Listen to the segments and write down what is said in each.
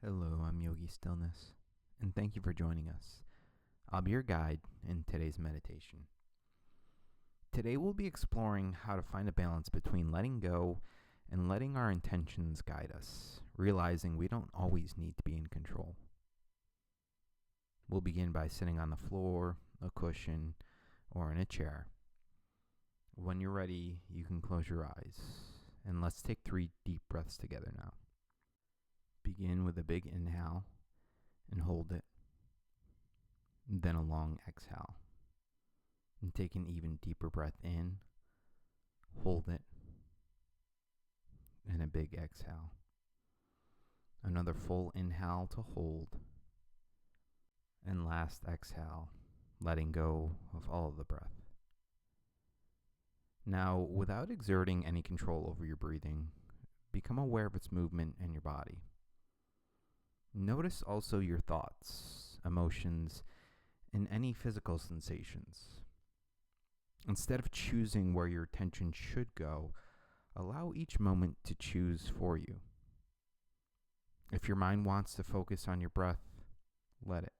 Hello, I'm Yogi Stillness, and thank you for joining us. I'll be your guide in today's meditation. Today we'll be exploring how to find a balance between letting go and letting our intentions guide us, realizing we don't always need to be in control. We'll begin by sitting on the floor, a cushion, or in a chair. When you're ready, you can close your eyes, and let's take 3 deep breaths together now. Begin with a big inhale and hold it. Then a long exhale. And take an even deeper breath in. Hold it. And a big exhale. Another full inhale to hold. And last exhale, letting go of all of the breath. Now, without exerting any control over your breathing, become aware of its movement in your body. Notice also your thoughts, emotions, and any physical sensations. Instead of choosing where your attention should go, allow each moment to choose for you. If your mind wants to focus on your breath, let it.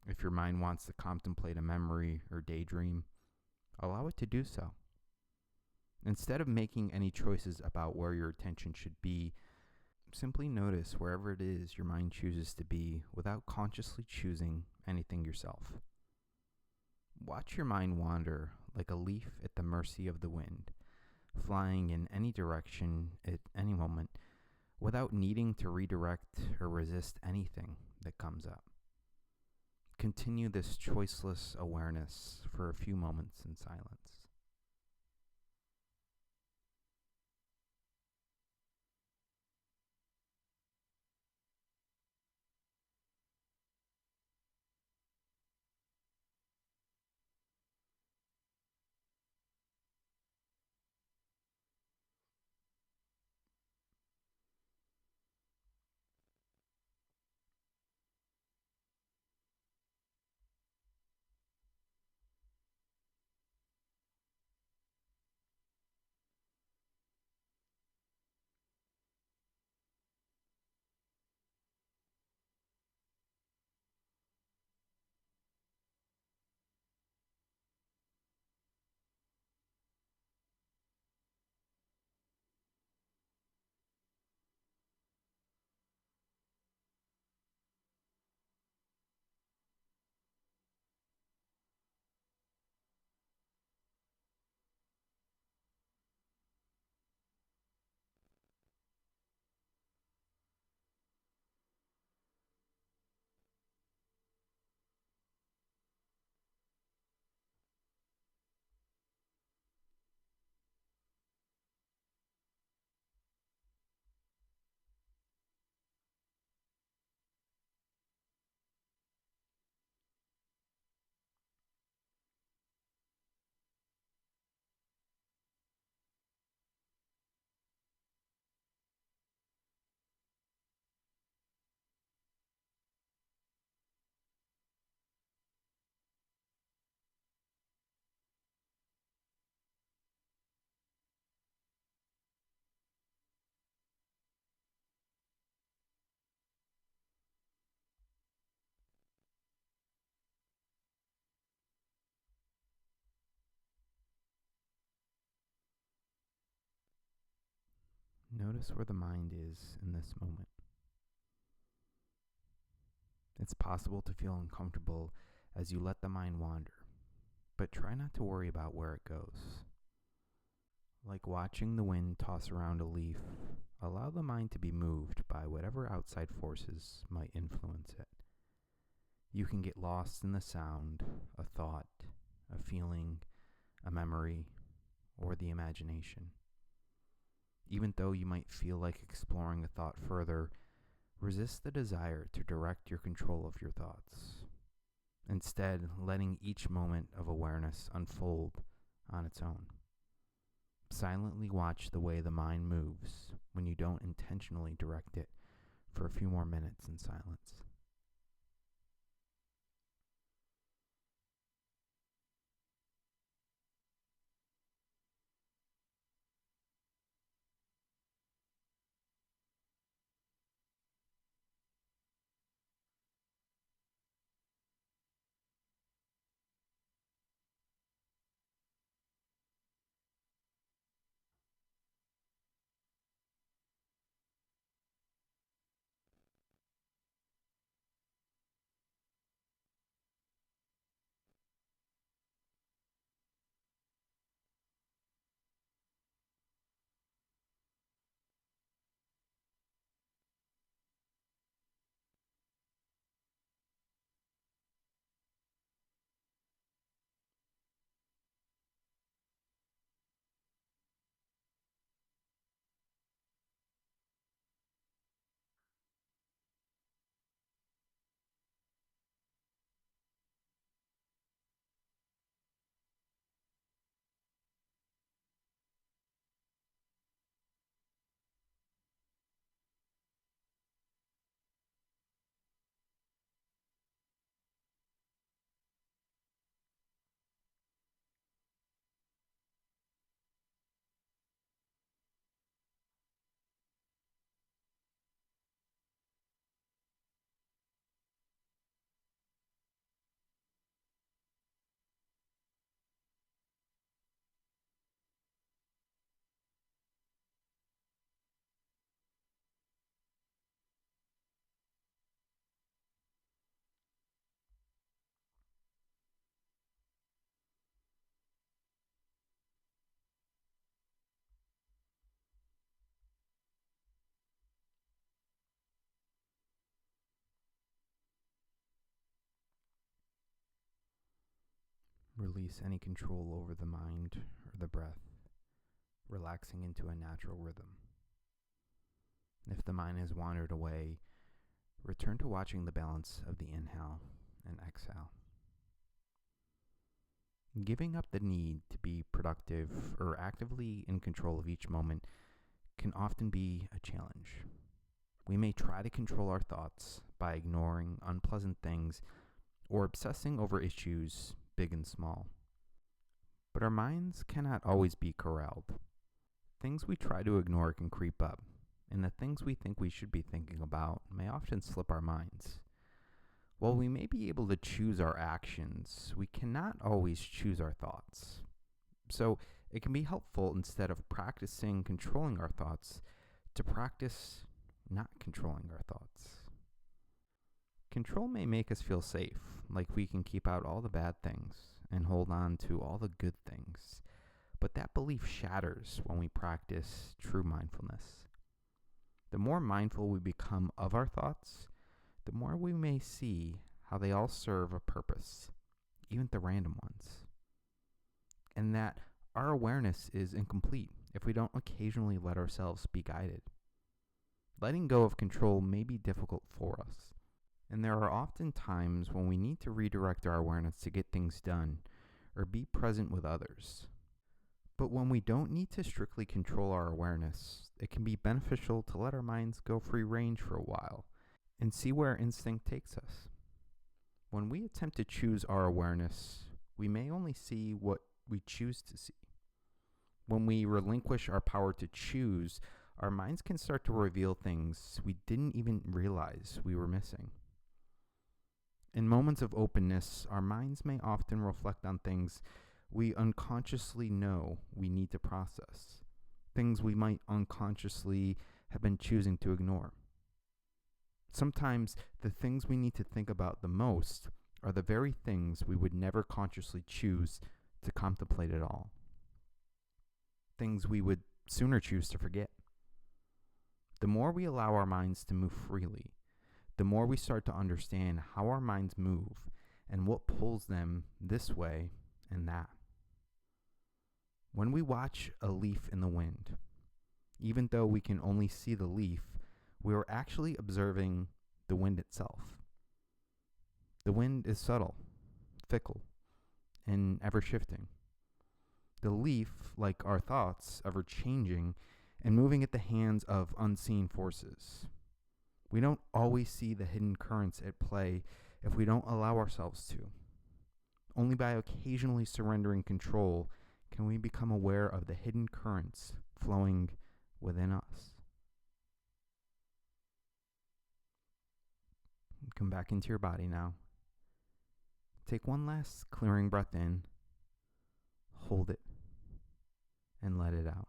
If your mind wants to contemplate a memory or daydream, allow it to do so. Instead of making any choices about where your attention should be, simply notice wherever it is your mind chooses to be without consciously choosing anything yourself. Watch your mind wander like a leaf at the mercy of the wind, flying in any direction at any moment without needing to redirect or resist anything that comes up. Continue this choiceless awareness for a few moments in silence. Notice where the mind is in this moment. It's possible to feel uncomfortable as you let the mind wander, but try not to worry about where it goes. Like watching the wind toss around a leaf, allow the mind to be moved by whatever outside forces might influence it. You can get lost in the sound, a thought, a feeling, a memory, or the imagination. Even though you might feel like exploring a thought further, resist the desire to direct your control of your thoughts. Instead, letting each moment of awareness unfold on its own. Silently watch the way the mind moves when you don't intentionally direct it for a few more minutes in silence. release any control over the mind or the breath, relaxing into a natural rhythm. If the mind has wandered away, return to watching the balance of the inhale and exhale. Giving up the need to be productive or actively in control of each moment can often be a challenge. We may try to control our thoughts by ignoring unpleasant things or obsessing over issues big and small. But our minds cannot always be corralled. Things we try to ignore can creep up, and the things we think we should be thinking about may often slip our minds. While we may be able to choose our actions, we cannot always choose our thoughts. So it can be helpful, instead of practicing controlling our thoughts, to practice not controlling our thoughts. Control may make us feel safe, like we can keep out all the bad things and hold on to all the good things. But that belief shatters when we practice true mindfulness. The more mindful we become of our thoughts, the more we may see how they all serve a purpose, even the random ones. And that our awareness is incomplete if we don't occasionally let ourselves be guided. Letting go of control may be difficult for us, and there are often times when we need to redirect our awareness to get things done or be present with others. But when we don't need to strictly control our awareness, it can be beneficial to let our minds go free range for a while and see where instinct takes us. When we attempt to choose our awareness, we may only see what we choose to see. When we relinquish our power to choose, our minds can start to reveal things we didn't even realize we were missing. In moments of openness, our minds may often reflect on things we unconsciously know we need to process, things we might unconsciously have been choosing to ignore. Sometimes the things we need to think about the most are the very things we would never consciously choose to contemplate at all. Things we would sooner choose to forget. The more we allow our minds to move freely, the more we start to understand how our minds move and what pulls them this way and that. When we watch a leaf in the wind, even though we can only see the leaf, we are actually observing the wind itself. The wind is subtle, fickle, and ever shifting. The leaf, like our thoughts, ever changing and moving at the hands of unseen forces. We don't always see the hidden currents at play if we don't allow ourselves to. Only by occasionally surrendering control can we become aware of the hidden currents flowing within us. Come back into your body now. Take one last clearing breath in, hold it, and let it out.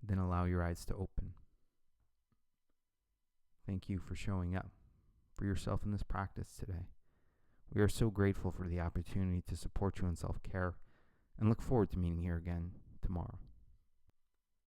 Then allow your eyes to open. Thank you for showing up for yourself in this practice today. We are so grateful for the opportunity to support you in self-care and look forward to meeting here again tomorrow.